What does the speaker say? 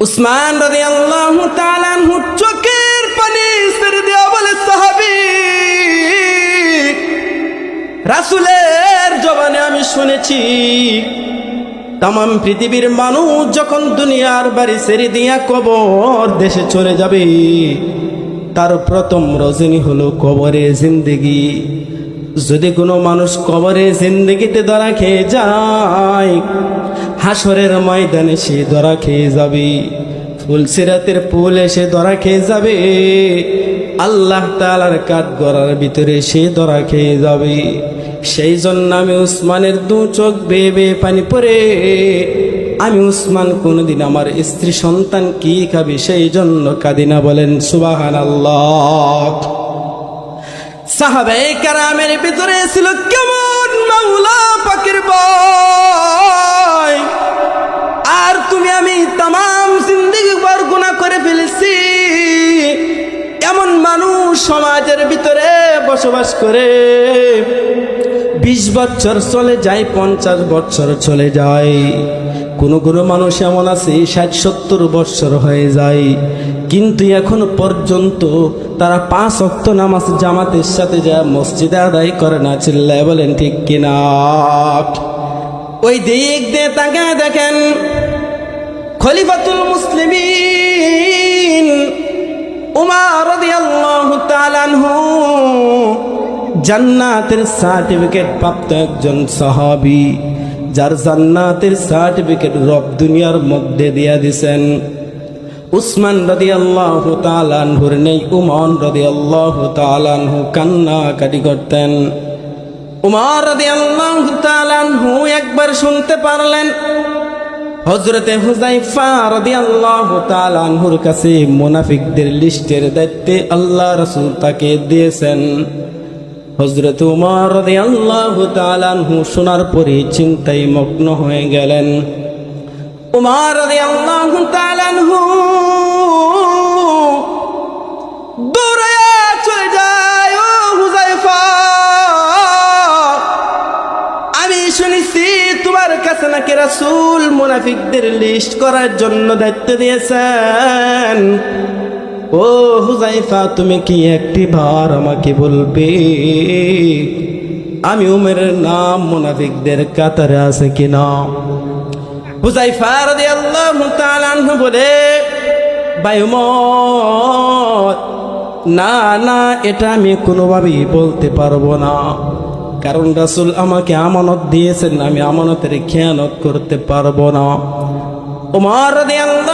উসমান রাদিয়াল্লাহু তাআলা আনহু চোখের পানি ছেড়ে দেওয়া বলে, সাহাবী, রাসূলের জবানে আমি শুনেছি তাম পৃথিবীর মানুষ যখন দুনিয়ার বাড়ি ছেড়ে দিয়া কবর দেশে চলে যাবে, তার প্রথম রজনী হলো কবরে জিন্দেগি। যদি কোনো মানুষ কবরে জিন্দেগিতে ধরা খেয়ে যায়, হাসরের ময়দানে সে ধরা খেয়ে যাবে, ফুলসিরাতের পুল এসে ধরা খেয়ে যাবে, আল্লাহ তাআলার কাঠগড়ার ভিতরে সে ধরা খেয়ে যাবে। সেই জন্য আমি উসমানের দু চোখ বেয়ে বেয়ে পানি পড়ে, আমি উসমান কোনদিন আমার স্ত্রী সন্তান কি খাবে সেই জন্য কাঁদিনা। বলেন সুবহানাল্লাহ। সাহাবায়ে কেরামের ভিতরে ছিল কেমন মাওলা পাকের ভয়। আর তুমি আমি তামাম জিন্দেগি ভর গুনাহ করে ফেলেছি, এমন মানুষ সমাজের ভিতরে বসবাস করে। 20 বছর চলে যায়, 50 বছর চলে যায়, কোনো কোনো মানুষ এমন আছে 60-70 বছর হয়ে যায়, কিন্তু এখন পর্যন্ত তারা 5 ওয়াক্ত নামাজ জামাতের সাথে যা মসজিদে আদায় করে না। চিল্লায় বলেন ঠিক কিনা? ওই দিক দিয়ে তাকায় দেখেন, খলিফাতুল মুসলিমিন উমর রাদিয়াল্লাহু তাআলা আনহু জান্নাতের সার্টিফিকেট প্রাপ্ত একজন সাহাবী, যার জান্নাতের সার্টিফিকেট রব দুনিয়ার মধ্যে দিয়া দিছেন। উসমান রাদিয়াল্লাহু তাআলা আনহুর নেই, উমর রাদিয়াল্লাহু তাআলা আনহু কান্নাকাটি করতেন। উমর রাদিয়াল্লাহু তাআলা আনহু একবার শুনতে পারলেন হযরতে হুযায়ফা রাদিয়াল্লাহু তাআলা আনহুর কাছে মুনাফিকদের লিস্টের দায়িত্বে আল্লাহ রাসূল তাকে দিয়েছেন। হযরত উমর রাদিয়াল্লাহু তাআলা আনহু শোনার পরে চিন্তায় মগ্ন হয়ে গেলেন। উমর রাদিয়াল্লাহু তাআলা আনহু দৌড়ায়া চলে যায়, ও হুযায়ফা, আমি শুনেছি তোমার কাছে নাকি রাসূল মুনাফিকদের লিস্ট করার জন্য দায়িত্ব দিয়েছেন। ও হুযায়ফা, তুমি কি একটি বার আমাকে বলবে আমি উমরের নাম মুনাফিকদের কাতারে আছে কিনা? হুযায়ফা রাদিয়াল্লাহু তাআলা আনহু বলে, ভাই উমর, না না, এটা আমি কোনোভাবেই বলতে পারবো না, কারণ রাসূল আমাকে আমানত দিয়েছেন, আমি আমানতের খেয়ানত করতে পারবো না। উমর রাদিয়াল্লাহু